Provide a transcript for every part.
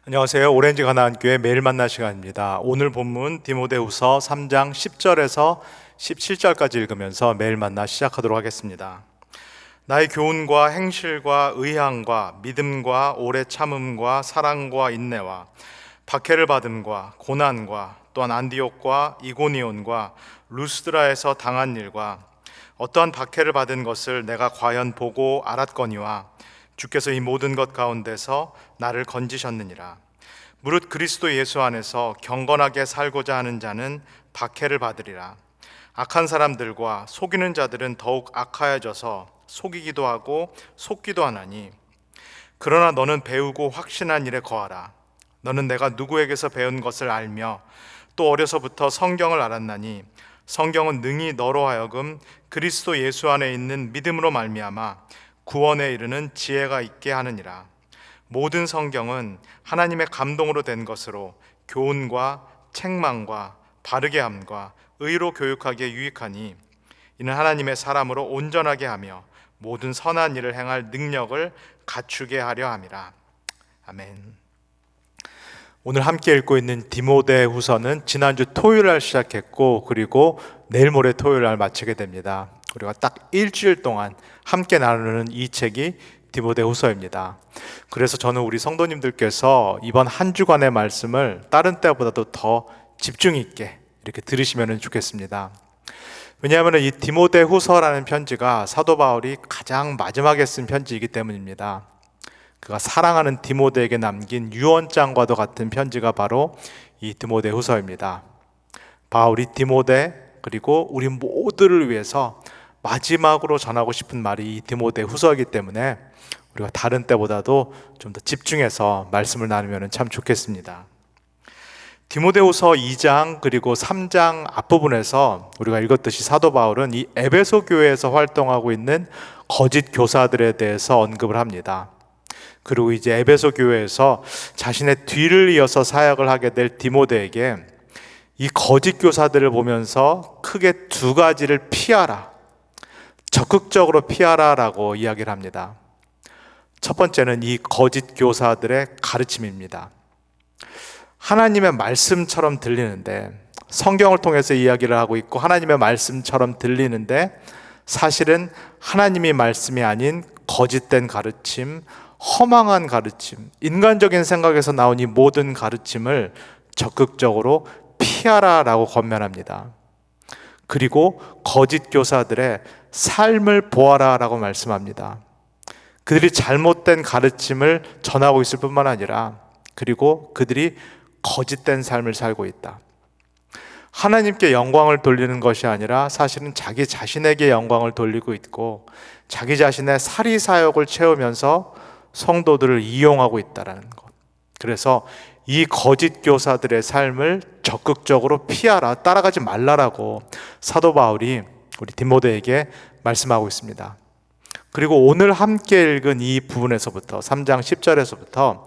안녕하세요. 오렌지 가나안교회 매일 만나 시간입니다. 오늘 본문 디모데후서 3장 10절에서 17절까지 읽으면서 매일 만나 시작하도록 하겠습니다. 나의 교훈과 행실과 의향과 믿음과 오래 참음과 사랑과 인내와 박해를 받음과 고난과 또한 안디옥과 이고니온과 루스드라에서 당한 일과 어떠한 박해를 받은 것을 내가 과연 보고 알았거니와 주께서 이 모든 것 가운데서 나를 건지셨느니라. 무릇 그리스도 예수 안에서 경건하게 살고자 하는 자는 박해를 받으리라. 악한 사람들과 속이는 자들은 더욱 악하여져서 속이기도 하고 속기도 하나니, 그러나 너는 배우고 확신한 일에 거하라. 너는 내가 누구에게서 배운 것을 알며 또 어려서부터 성경을 알았나니, 성경은 능히 너로 하여금 그리스도 예수 안에 있는 믿음으로 말미암아 구원에 이르는 지혜가 있게 하느니라. 모든 성경은 하나님의 감동으로 된 것으로 교훈과 책망과 바르게 함과 의로 교육하기에 유익하니, 이는 하나님의 사람으로 온전하게 하며 모든 선한 일을 행할 능력을 갖추게 하려 함이라. 아멘. 오늘 함께 읽고 있는 디모데후서는 지난주 토요일 날 시작했고, 그리고 내일 모레 토요일 날 마치게 됩니다. 우리가 딱 일주일 동안 함께 나누는 이 책이 디모데후서입니다. 그래서 저는 우리 성도님들께서 이번 한 주간의 말씀을 다른 때보다도 더 집중 있게 이렇게 들으시면 좋겠습니다. 왜냐하면 이 디모데후서라는 편지가 사도 바울이 가장 마지막에 쓴 편지이기 때문입니다. 그가 사랑하는 디모데에게 남긴 유언장과도 같은 편지가 바로 이 디모데후서입니다. 바울이 디모데 그리고 우리 모두를 위해서 마지막으로 전하고 싶은 말이 이 디모데후서이기 때문에 우리가 다른 때보다도 좀 더 집중해서 말씀을 나누면 참 좋겠습니다. 디모데후서 2장 그리고 3장 앞부분에서 우리가 읽었듯이 사도 바울은 이 에베소 교회에서 활동하고 있는 거짓 교사들에 대해서 언급을 합니다. 그리고 이제 에베소 교회에서 자신의 뒤를 이어서 사역을 하게 될 디모데에게 이 거짓 교사들을 보면서 크게 두 가지를 피하라, 적극적으로 피하라라고 이야기를 합니다. 첫 번째는 이 거짓 교사들의 가르침입니다. 하나님의 말씀처럼 들리는데, 성경을 통해서 이야기를 하고 있고 하나님의 말씀처럼 들리는데 사실은 하나님이 말씀이 아닌 거짓된 가르침, 허망한 가르침, 인간적인 생각에서 나온 이 모든 가르침을 적극적으로 피하라라고 권면합니다. 그리고 거짓 교사들의 삶을 보아라라고 말씀합니다. 그들이 잘못된 가르침을 전하고 있을 뿐만 아니라, 그리고 그들이 거짓된 삶을 살고 있다. 하나님께 영광을 돌리는 것이 아니라 사실은 자기 자신에게 영광을 돌리고 있고 자기 자신의 사리사욕을 채우면서 성도들을 이용하고 있다는 것. 그래서 이 거짓 교사들의 삶을 적극적으로 피하라, 따라가지 말라라고 사도 바울이 우리 디모데에게 말씀하고 있습니다. 그리고 오늘 함께 읽은 이 부분에서부터 3장 10절에서부터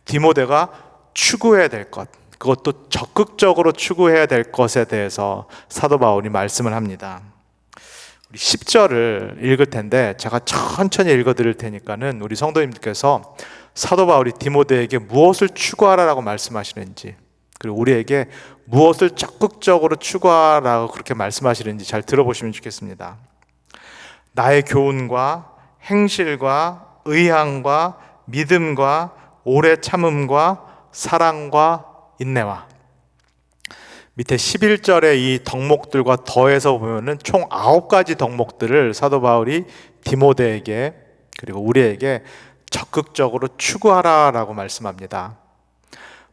디모데가 추구해야 될 것, 그것도 적극적으로 추구해야 될 것에 대해서 사도 바울이 말씀을 합니다. 우리 10절을 읽을 텐데 제가 천천히 읽어 드릴 테니까는 우리 성도님들께서 사도 바울이 디모데에게 무엇을 추구하라고 말씀하시는지, 그리고 우리에게 무엇을 적극적으로 추구하라고 그렇게 말씀하시는지 잘 들어보시면 좋겠습니다. 나의 교훈과 행실과 의향과 믿음과 오래 참음과 사랑과 인내와, 밑에 11절의 이 덕목들과 더해서 보면은 총 9가지 덕목들을 사도 바울이 디모데에게 그리고 우리에게 적극적으로 추구하라라고 말씀합니다.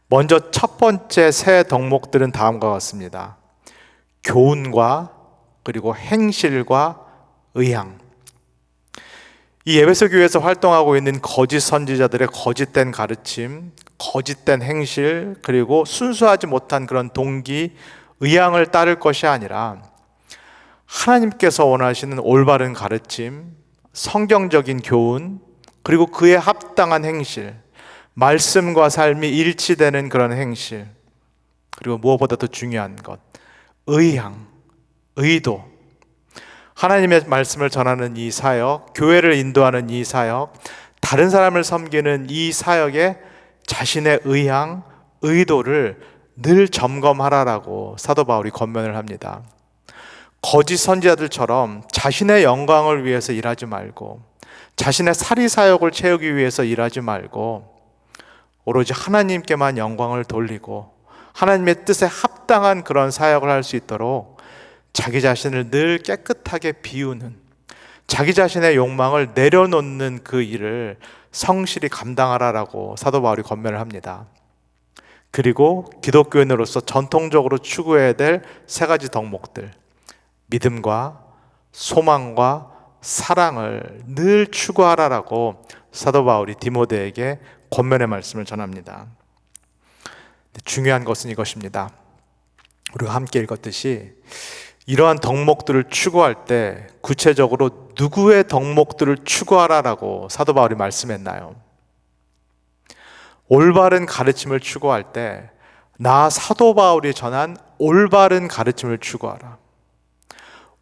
먼저 첫 번째 세 덕목들은 다음과 같습니다. 교훈과 그리고 행실과 의향. 이 에베소 교회에서 활동하고 있는 거짓 선지자들의 거짓된 가르침, 거짓된 행실, 그리고 순수하지 못한 그런 동기, 의향을 따를 것이 아니라 하나님께서 원하시는 올바른 가르침, 성경적인 교훈, 그리고 그에 합당한 행실, 말씀과 삶이 일치되는 그런 행실, 그리고 무엇보다 더 중요한 것, 의향, 의도. 하나님의 말씀을 전하는 이 사역, 교회를 인도하는 이 사역, 다른 사람을 섬기는 이 사역에 자신의 의향, 의도를 늘 점검하라라고 사도 바울이 권면을 합니다. 거짓 선지자들처럼 자신의 영광을 위해서 일하지 말고, 자신의 사리사욕을 채우기 위해서 일하지 말고, 오로지 하나님께만 영광을 돌리고 하나님의 뜻에 합당한 그런 사역을 할 수 있도록 자기 자신을 늘 깨끗하게 비우는, 자기 자신의 욕망을 내려놓는 그 일을 성실히 감당하라라고 사도 바울이 권면을 합니다. 그리고 기독교인으로서 전통적으로 추구해야 될 세 가지 덕목들, 믿음과 소망과 사랑을 늘 추구하라라고 사도 바울이 디모데에게 권면의 말씀을 전합니다. 중요한 것은 이것입니다. 우리가 함께 읽었듯이 이러한 덕목들을 추구할 때 구체적으로 누구의 덕목들을 추구하라라고 사도 바울이 말씀했나요? 올바른 가르침을 추구할 때 나 사도 바울이 전한 올바른 가르침을 추구하라.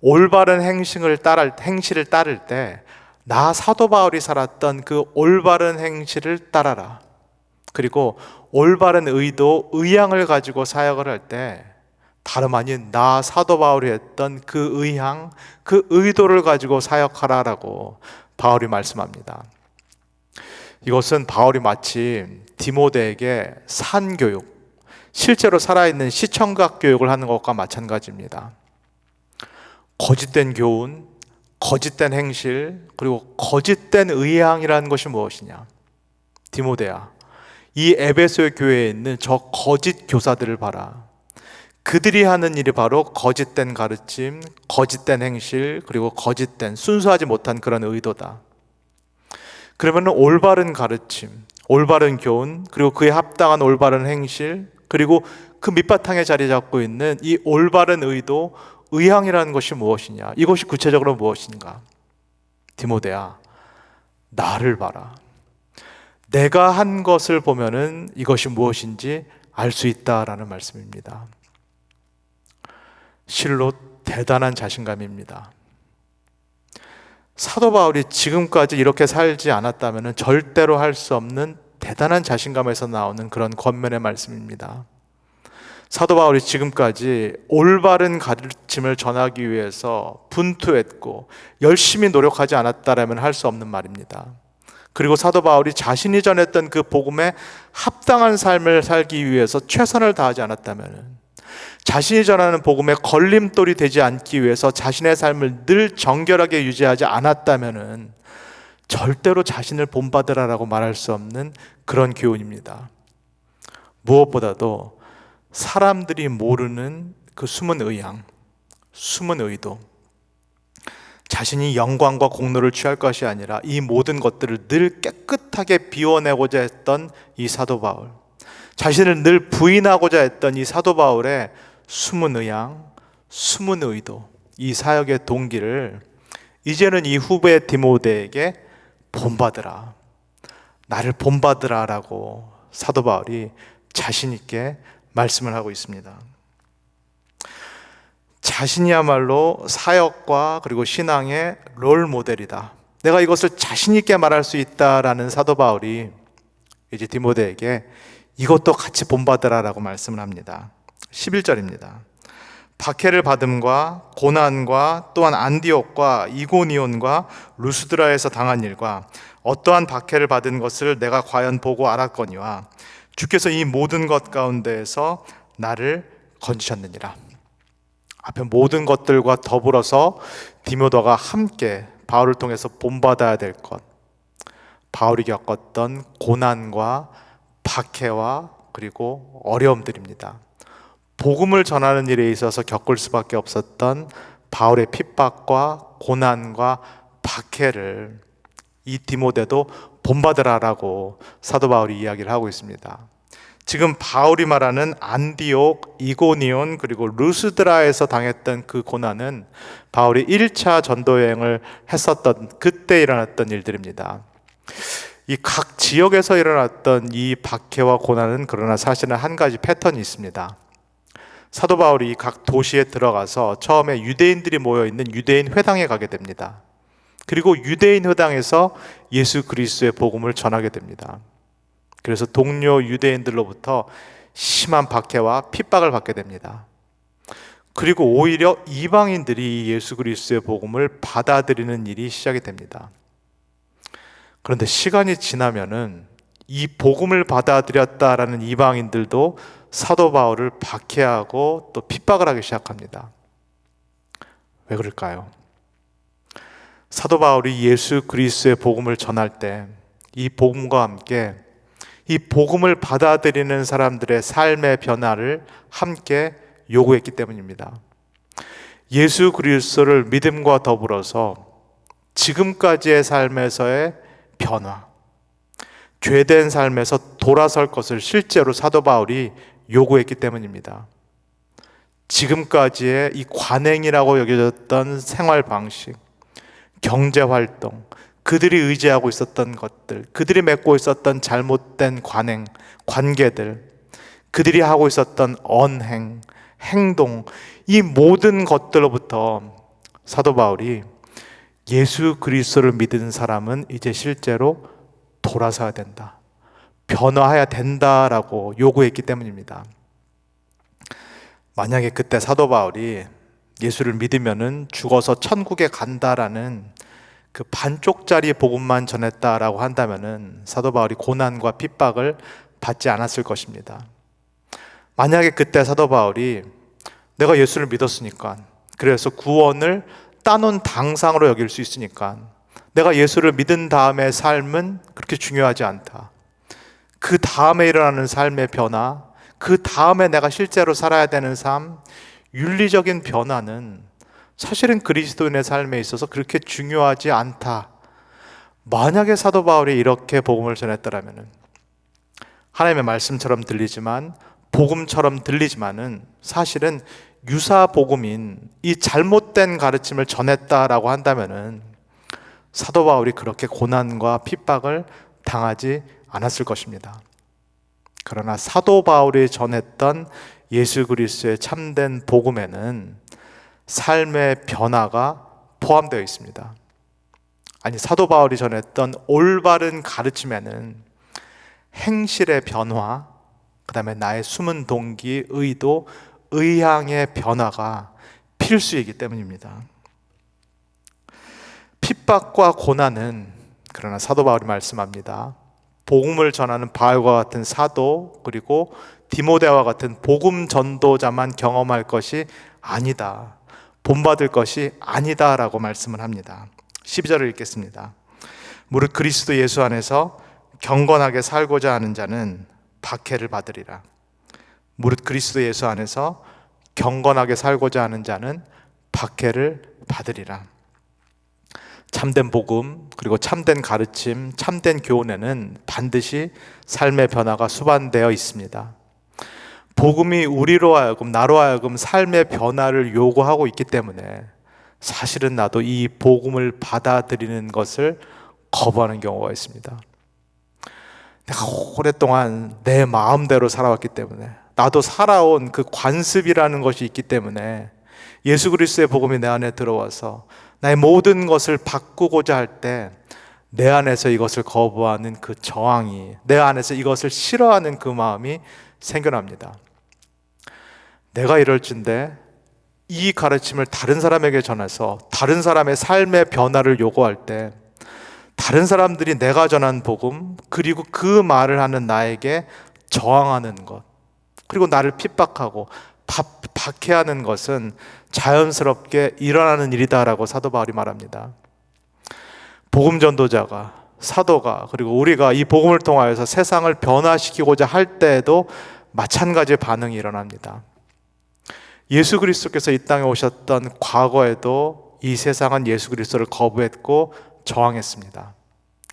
올바른 행실을 따를 때 나 사도 바울이 살았던 그 올바른 행실을 따라라. 그리고 올바른 의도, 의향을 가지고 사역을 할 때 다름 아닌 나 사도 바울이 했던 그 의향, 그 의도를 가지고 사역하라라고 바울이 말씀합니다. 이것은 바울이 마치 디모데에게 산교육, 실제로 살아있는 시청각 교육을 하는 것과 마찬가지입니다. 거짓된 교훈, 거짓된 행실, 그리고 거짓된 의향이라는 것이 무엇이냐? 디모데야, 이 에베소 교회에 있는 저 거짓 교사들을 봐라. 그들이 하는 일이 바로 거짓된 가르침, 거짓된 행실, 그리고 거짓된 순수하지 못한 그런 의도다. 그러면 올바른 가르침, 올바른 교훈, 그리고 그에 합당한 올바른 행실, 그리고 그 밑바탕에 자리 잡고 있는 이 올바른 의도, 의향이라는 것이 무엇이냐? 이것이 구체적으로 무엇인가? 디모데야, 나를 봐라. 내가 한 것을 보면은 이것이 무엇인지 알 수 있다라는 말씀입니다. 실로 대단한 자신감입니다. 사도 바울이 지금까지 이렇게 살지 않았다면 절대로 할 수 없는 대단한 자신감에서 나오는 그런 권면의 말씀입니다. 사도 바울이 지금까지 올바른 가르침을 전하기 위해서 분투했고 열심히 노력하지 않았다라면 할 수 없는 말입니다. 그리고 사도 바울이 자신이 전했던 그 복음에 합당한 삶을 살기 위해서 최선을 다하지 않았다면, 자신이 전하는 복음에 걸림돌이 되지 않기 위해서 자신의 삶을 늘 정결하게 유지하지 않았다면 절대로 자신을 본받으라라고 말할 수 없는 그런 교훈입니다. 무엇보다도 사람들이 모르는 그 숨은 의향, 숨은 의도, 자신이 영광과 공로를 취할 것이 아니라 이 모든 것들을 늘 깨끗하게 비워내고자 했던 이 사도 바울, 자신을 늘 부인하고자 했던 이 사도 바울의 숨은 의향, 숨은 의도, 이 사역의 동기를 이제는 이 후배 디모데에게 본받으라, 나를 본받으라 라고 사도 바울이 자신 있게 말씀을 하고 있습니다. 자신이야말로 사역과 그리고 신앙의 롤 모델이다. 내가 이것을 자신 있게 말할 수 있다라는 사도 바울이 이제 디모데에게 이것도 같이 본받으라라고 말씀을 합니다. 11절입니다. 박해를 받음과 고난과 또한 안디옥과 이고니온과 루스드라에서 당한 일과 어떠한 박해를 받은 것을 내가 과연 보고 알았거니와 주께서 이 모든 것 가운데에서 나를 건지셨느니라. 앞에 모든 것들과 더불어서 디모데가 함께 바울을 통해서 본받아야 될 것, 바울이 겪었던 고난과 박해와 그리고 어려움들입니다. 복음을 전하는 일에 있어서 겪을 수밖에 없었던 바울의 핍박과 고난과 박해를 이 디모데도 본받으라라고 사도 바울이 이야기를 하고 있습니다. 지금 바울이 말하는 안디옥, 이고니온 그리고 루스드라에서 당했던 그 고난은 바울이 1차 전도 여행을 했었던 그때 일어났던 일들입니다. 이 각 지역에서 일어났던 이 박해와 고난은 그러나 사실은 한 가지 패턴이 있습니다. 사도 바울이 각 도시에 들어가서 처음에 유대인들이 모여있는 유대인 회당에 가게 됩니다. 그리고 유대인 회당에서 예수 그리스도의 복음을 전하게 됩니다. 그래서 동료 유대인들로부터 심한 박해와 핍박을 받게 됩니다. 그리고 오히려 이방인들이 예수 그리스도의 복음을 받아들이는 일이 시작이 됩니다. 그런데 시간이 지나면은 이 복음을 받아들였다라는 이방인들도 사도 바울을 박해하고 또 핍박을 하기 시작합니다. 왜 그럴까요? 사도 바울이 예수 그리스도의 복음을 전할 때 이 복음과 함께 이 복음을 받아들이는 사람들의 삶의 변화를 함께 요구했기 때문입니다. 예수 그리스도를 믿음과 더불어서 지금까지의 삶에서의 변화, 죄된 삶에서 돌아설 것을 실제로 사도 바울이 요구했기 때문입니다. 지금까지의 이 관행이라고 여겨졌던 생활 방식, 경제 활동, 그들이 의지하고 있었던 것들, 그들이 맺고 있었던 잘못된 관행, 관계들, 그들이 하고 있었던 언행, 행동, 이 모든 것들로부터 사도 바울이 예수 그리스도를 믿은 사람은 이제 실제로 돌아서야 된다, 변화해야 된다라고 요구했기 때문입니다. 만약에 그때 사도 바울이 예수를 믿으면은 죽어서 천국에 간다라는 그 반쪽짜리 복음만 전했다라고 한다면은 사도 바울이 고난과 핍박을 받지 않았을 것입니다. 만약에 그때 사도 바울이 내가 예수를 믿었으니까, 그래서 구원을 따놓은 당상으로 여길 수 있으니까 내가 예수를 믿은 다음의 삶은 그렇게 중요하지 않다, 그 다음에 일어나는 삶의 변화, 그 다음에 내가 실제로 살아야 되는 삶, 윤리적인 변화는 사실은 그리스도인의 삶에 있어서 그렇게 중요하지 않다. 만약에 사도 바울이 이렇게 복음을 전했더라면 하나님의 말씀처럼 들리지만, 복음처럼 들리지만은 사실은 유사 복음인 이 잘못된 가르침을 전했다라고 한다면은 사도 바울이 그렇게 고난과 핍박을 당하지 않았을 것입니다. 그러나 사도 바울이 전했던 예수 그리스도의 참된 복음에는 삶의 변화가 포함되어 있습니다. 아니, 사도 바울이 전했던 올바른 가르침에는 행실의 변화, 그 다음에 나의 숨은 동기, 의도, 의향의 변화가 필수이기 때문입니다. 핍박과 고난은, 그러나 사도 바울이 말씀합니다, 복음을 전하는 바울과 같은 사도, 그리고 디모데와 같은 복음 전도자만 경험할 것이 아니다, 본받을 것이 아니다 라고 말씀을 합니다. 12절을 읽겠습니다. 무릇 그리스도 예수 안에서 경건하게 살고자 하는 자는 박해를 받으리라. 무릇 그리스도 예수 안에서 경건하게 살고자 하는 자는 박해를 받으리라. 참된 복음, 그리고 참된 가르침, 참된 교훈에는 반드시 삶의 변화가 수반되어 있습니다. 복음이 우리로 하여금, 나로 하여금 삶의 변화를 요구하고 있기 때문에 사실은 나도 이 복음을 받아들이는 것을 거부하는 경우가 있습니다. 내가 오랫동안 내 마음대로 살아왔기 때문에, 나도 살아온 그 관습이라는 것이 있기 때문에 예수 그리스도의 복음이 내 안에 들어와서 나의 모든 것을 바꾸고자 할 때 내 안에서 이것을 거부하는 그 저항이, 내 안에서 이것을 싫어하는 그 마음이 생겨납니다. 내가 이럴진데 이 가르침을 다른 사람에게 전해서 다른 사람의 삶의 변화를 요구할 때 다른 사람들이 내가 전한 복음, 그리고 그 말을 하는 나에게 저항하는 것, 그리고 나를 핍박하고 박해하는 것은 자연스럽게 일어나는 일이다라고 사도 바울이 말합니다. 복음 전도자가, 사도가, 그리고 우리가 이 복음을 통하여서 세상을 변화시키고자 할 때에도 마찬가지의 반응이 일어납니다. 예수 그리스도께서 이 땅에 오셨던 과거에도 이 세상은 예수 그리스도를 거부했고 저항했습니다.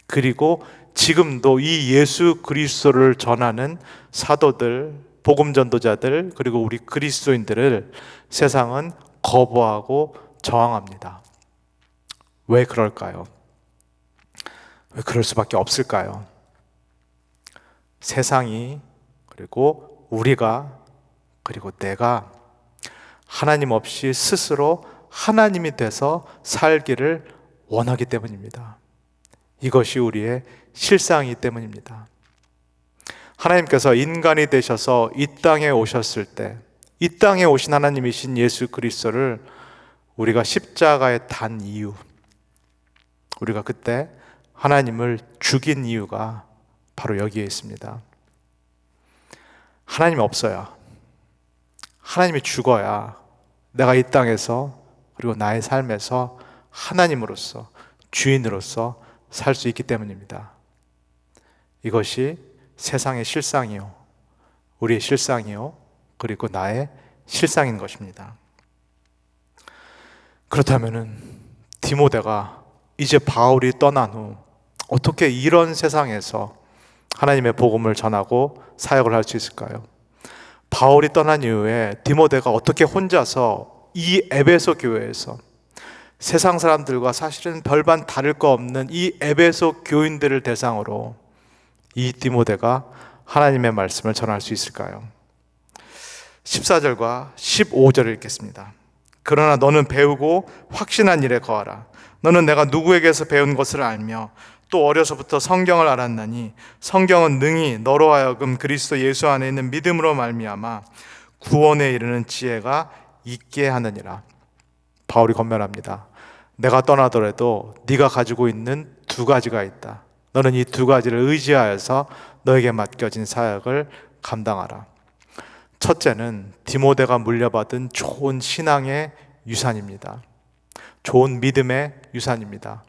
그리고 지금도 이 예수 그리스도를 전하는 사도들, 복음 전도자들, 그리고 우리 그리스도인들을 세상은 거부하고 저항합니다. 왜 그럴까요? 왜 그럴 수밖에 없을까요? 세상이, 그리고 우리가, 그리고 내가 하나님 없이 스스로 하나님이 돼서 살기를 원하기 때문입니다. 이것이 우리의 실상이기 때문입니다. 하나님께서 인간이 되셔서 이 땅에 오셨을 때, 이 땅에 오신 하나님이신 예수 그리스도를 우리가 십자가에 단 이유, 우리가 그때 하나님을 죽인 이유가 바로 여기에 있습니다. 하나님이 없어야, 하나님이 죽어야 내가 이 땅에서 그리고 나의 삶에서 하나님으로서, 주인으로서 살 수 있기 때문입니다. 이것이 세상의 실상이요, 우리의 실상이요, 그리고 나의 실상인 것입니다. 그렇다면은 디모데가 이제 바울이 떠난 후 어떻게 이런 세상에서 하나님의 복음을 전하고 사역을 할 수 있을까요? 바울이 떠난 이후에 디모데가 어떻게 혼자서 이 에베소 교회에서 세상 사람들과 사실은 별반 다를 거 없는 이 에베소 교인들을 대상으로 이 디모데가 하나님의 말씀을 전할 수 있을까요? 14절과 15절을 읽겠습니다. 그러나 너는 배우고 확신한 일에 거하라. 너는 내가 누구에게서 배운 것을 알며 또 어려서부터 성경을 알았나니 성경은 능히 너로 하여금 그리스도 예수 안에 있는 믿음으로 말미암아 구원에 이르는 지혜가 있게 하느니라. 바울이 권면합니다. 내가 떠나더라도 네가 가지고 있는 두 가지가 있다. 너는 이 두 가지를 의지하여서 너에게 맡겨진 사역을 감당하라. 첫째는 디모데가 물려받은 좋은 신앙의 유산입니다. 좋은 믿음의 유산입니다.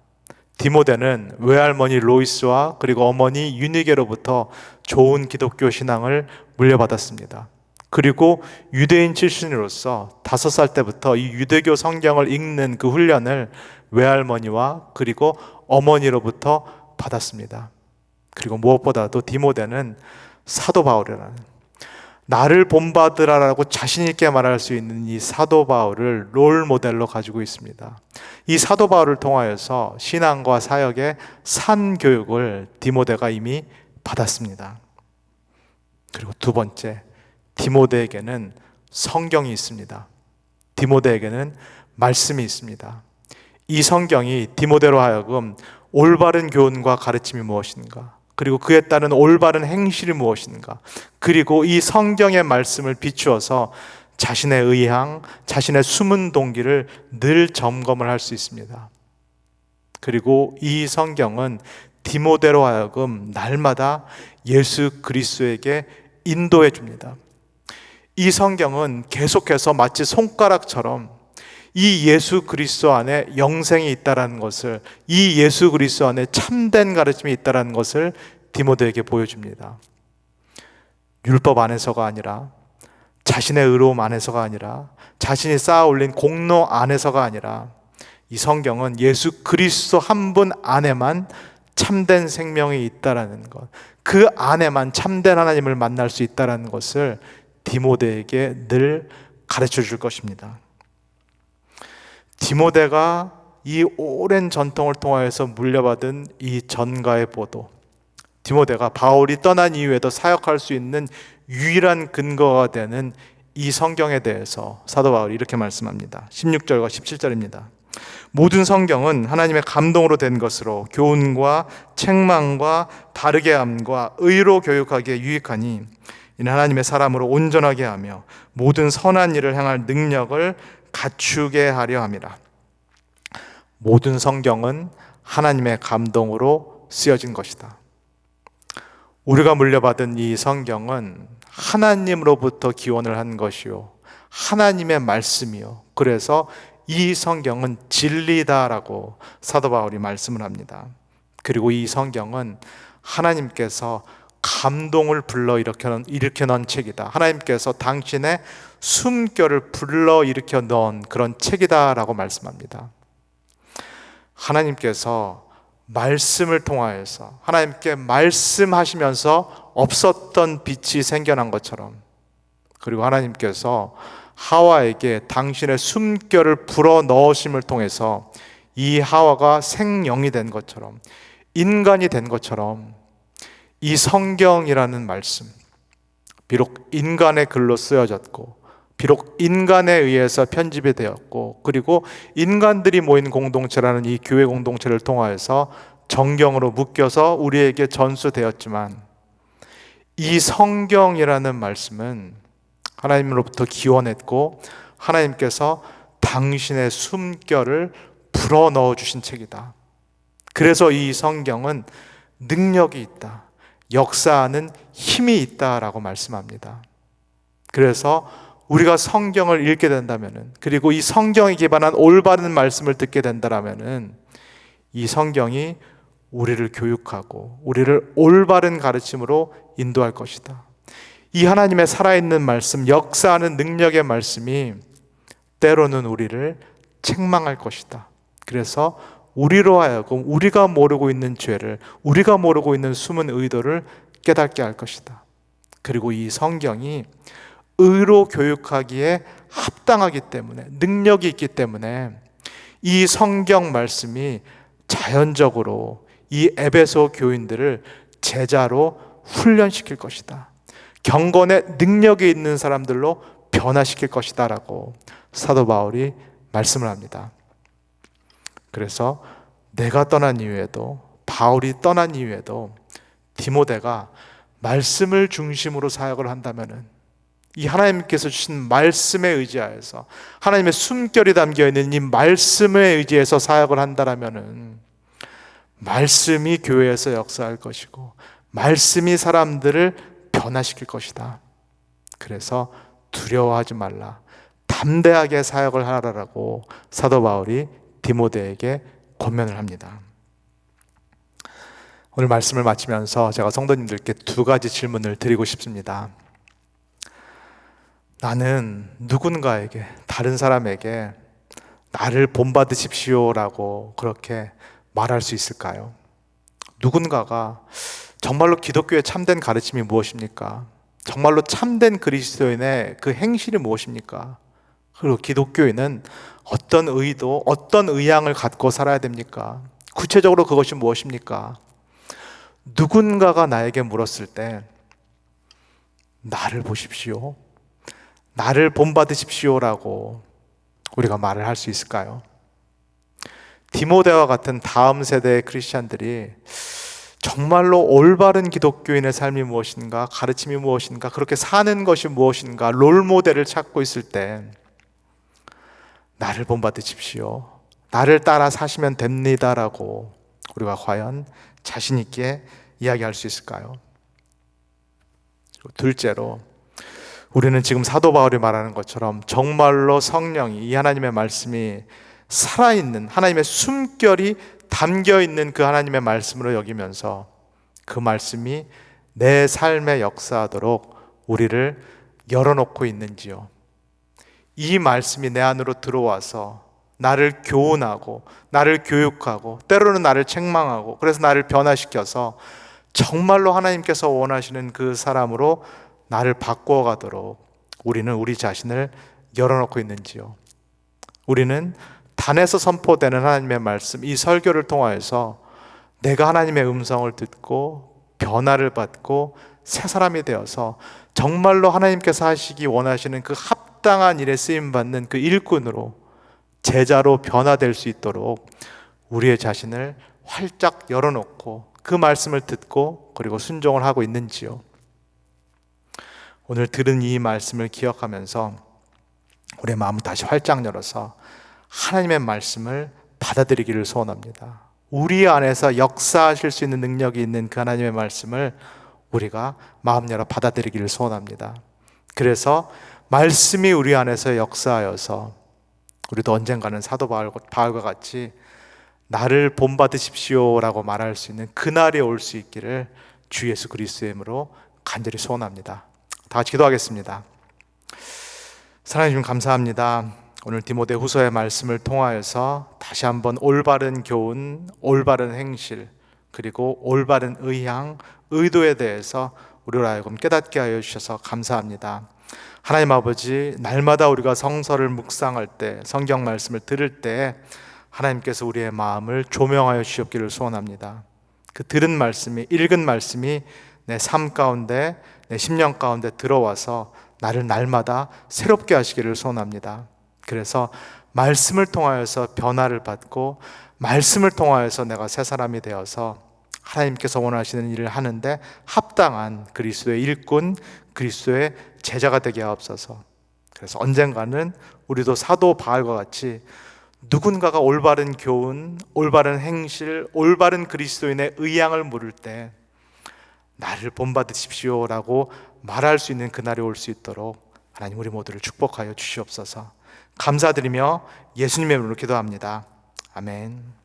디모데는 외할머니 로이스와 그리고 어머니 유니게로부터 좋은 기독교 신앙을 물려받았습니다. 그리고 유대인 출신으로서 5살 때부터 이 유대교 성경을 읽는 그 훈련을 외할머니와 그리고 어머니로부터 받았습니다. 그리고 무엇보다도 디모데는 사도 바울이라는, 나를 본받으라라고 자신 있게 말할 수 있는 이 사도 바울을 롤 모델로 가지고 있습니다. 이 사도 바울을 통하여서 신앙과 사역의 산 교육을 디모데가 이미 받았습니다. 그리고 두 번째, 디모데에게는 성경이 있습니다. 디모데에게는 말씀이 있습니다. 이 성경이 디모데로 하여금 올바른 교훈과 가르침이 무엇인가, 그리고 그에 따른 올바른 행실이 무엇인가, 그리고 이 성경의 말씀을 비추어서 자신의 의향, 자신의 숨은 동기를 늘 점검을 할 수 있습니다. 그리고 이 성경은 디모데로 하여금 날마다 예수 그리스도에게 인도해 줍니다. 이 성경은 계속해서 마치 손가락처럼 이 예수 그리스도 안에 영생이 있다라는 것을, 이 예수 그리스도 안에 참된 가르침이 있다라는 것을 디모데에게 보여줍니다. 율법 안에서가 아니라, 자신의 의로움 안에서가 아니라, 자신이 쌓아 올린 공로 안에서가 아니라, 이 성경은 예수 그리스도 한 분 안에만 참된 생명이 있다라는 것, 그 안에만 참된 하나님을 만날 수 있다라는 것을 디모데에게 늘 가르쳐 줄 것입니다. 디모데가 이 오랜 전통을 통하여서 물려받은 이 전가의 보도, 디모데가 바울이 떠난 이후에도 사역할 수 있는 유일한 근거가 되는 이 성경에 대해서 사도 바울이 이렇게 말씀합니다. 16절과 17절입니다. 모든 성경은 하나님의 감동으로 된 것으로 교훈과 책망과 바르게 함과 의로 교육하기에 유익하니 이는 하나님의 사람으로 온전하게 하며 모든 선한 일을 행할 능력을 갖추게 하려 함이라. 모든 성경은 하나님의 감동으로 쓰여진 것이다. 우리가 물려받은 이 성경은 하나님으로부터 기원을 한 것이요, 하나님의 말씀이요, 그래서 이 성경은 진리다라고 사도 바울이 말씀을 합니다. 그리고 이 성경은 하나님께서 감동을 일으켜 넣은 책이다. 하나님께서 당신의 숨결을 불러 일으켜 넣은 그런 책이다라고 말씀합니다. 하나님께서 말씀을 통하여서, 하나님께 말씀하시면서 없었던 빛이 생겨난 것처럼, 그리고 하나님께서 하와에게 당신의 숨결을 불어 넣으심을 통해서 이 하와가 생명이 된 것처럼, 인간이 된 것처럼, 이 성경이라는 말씀, 비록 인간의 글로 쓰여졌고, 비록 인간에 의해서 편집이 되었고, 그리고 인간들이 모인 공동체라는 이 교회 공동체를 통하여서 정경으로 묶여서 우리에게 전수되었지만, 이 성경이라는 말씀은 하나님으로부터 기원했고 하나님께서 당신의 숨결을 불어넣어 주신 책이다. 그래서 이 성경은 능력이 있다, 역사하는 힘이 있다라고 말씀합니다. 그래서 우리가 성경을 읽게 된다면, 그리고 이 성경에 기반한 올바른 말씀을 듣게 된다면 이 성경이 우리를 교육하고 우리를 올바른 가르침으로 인도할 것이다. 이 하나님의 살아있는 말씀, 역사하는 능력의 말씀이 때로는 우리를 책망할 것이다. 그래서 우리로 하여금 우리가 모르고 있는 죄를, 우리가 모르고 있는 숨은 의도를 깨닫게 할 것이다. 그리고 이 성경이 의로 교육하기에 합당하기 때문에, 능력이 있기 때문에 이 성경 말씀이 자연적으로 이 에베소 교인들을 제자로 훈련시킬 것이다. 경건의 능력이 있는 사람들로 변화시킬 것이다 라고 사도 바울이 말씀을 합니다. 그래서 내가 떠난 이후에도, 바울이 떠난 이후에도 디모데가 말씀을 중심으로 사역을 한다면, 이 하나님께서 주신 말씀에 의지하여서, 하나님의 숨결이 담겨있는 이 말씀에 의지해서 사역을 한다면 말씀이 교회에서 역사할 것이고 말씀이 사람들을 변화시킬 것이다. 그래서 두려워하지 말라, 담대하게 사역을 하라라고 사도 바울이 디모데에게 권면을 합니다. 오늘 말씀을 마치면서 제가 성도님들께 두 가지 질문을 드리고 싶습니다. 나는 누군가에게, 다른 사람에게 나를 본받으십시오라고 그렇게 말할 수 있을까요? 누군가가 정말로 기독교의 참된 가르침이 무엇입니까? 정말로 참된 그리스도인의 그 행실이 무엇입니까? 그리고 기독교인은 어떤 의도, 어떤 의향을 갖고 살아야 됩니까? 구체적으로 그것이 무엇입니까? 누군가가 나에게 물었을 때 나를 보십시오, 나를 본받으십시오라고 우리가 말을 할 수 있을까요? 디모데와 같은 다음 세대의 크리스찬들이 정말로 올바른 기독교인의 삶이 무엇인가, 가르침이 무엇인가, 그렇게 사는 것이 무엇인가, 롤모델을 찾고 있을 때 나를 본받으십시오, 나를 따라 사시면 됩니다라고 우리가 과연 자신 있게 이야기할 수 있을까요? 둘째로, 우리는 지금 사도 바울이 말하는 것처럼 정말로 성령이, 이 하나님의 말씀이 살아있는, 하나님의 숨결이 담겨있는 그 하나님의 말씀으로 여기면서 그 말씀이 내 삶에 역사하도록 우리를 열어놓고 있는지요. 이 말씀이 내 안으로 들어와서 나를 교훈하고 나를 교육하고 때로는 나를 책망하고, 그래서 나를 변화시켜서 정말로 하나님께서 원하시는 그 사람으로 나를 바꾸어 가도록 우리는 우리 자신을 열어놓고 있는지요. 우리는 단에서 선포되는 하나님의 말씀, 이 설교를 통하여서 내가 하나님의 음성을 듣고 변화를 받고 새 사람이 되어서 정말로 하나님께서 하시기 원하시는 그 합당한 일에 쓰임받는 그 일꾼으로, 제자로 변화될 수 있도록 우리의 자신을 활짝 열어놓고 그 말씀을 듣고 그리고 순종을 하고 있는지요. 오늘 들은 이 말씀을 기억하면서 우리의 마음을 다시 활짝 열어서 하나님의 말씀을 받아들이기를 소원합니다. 우리 안에서 역사하실 수 있는 능력이 있는 그 하나님의 말씀을 우리가 마음 열어 받아들이기를 소원합니다. 그래서 말씀이 우리 안에서 역사하여서 우리도 언젠가는 사도 바울과 같이 나를 본받으십시오라고 말할 수 있는 그날이 올 수 있기를 주 예수 그리스도의 이름으로 간절히 소원합니다. 다 같이 기도하겠습니다. 하나님, 감사합니다. 오늘 디모데 후서의 말씀을 통하여서 다시 한번 올바른 교훈, 올바른 행실, 그리고 올바른 의향, 의도에 대해서 우리로 하여금 깨닫게 하여 주셔서 감사합니다. 하나님 아버지, 날마다 우리가 성서를 묵상할 때, 성경 말씀을 들을 때 하나님께서 우리의 마음을 조명하여 주셨기를 소원합니다. 그 들은 말씀이, 읽은 말씀이 내 삶 가운데, 내 심령 가운데 들어와서 나를 날마다 새롭게 하시기를 소원합니다. 그래서 말씀을 통하여서 변화를 받고 말씀을 통하여서 내가 새 사람이 되어서 하나님께서 원하시는 일을 하는데 합당한 그리스도의 일꾼, 그리스도의 제자가 되게 하옵소서. 그래서 언젠가는 우리도 사도 바울과 같이 누군가가 올바른 교훈, 올바른 행실, 올바른 그리스도인의 의향을 물을 때 나를 본받으십시오라고 말할 수 있는 그날이 올 수 있도록 하나님 우리 모두를 축복하여 주시옵소서. 감사드리며 예수님의 이름으로 기도합니다. 아멘.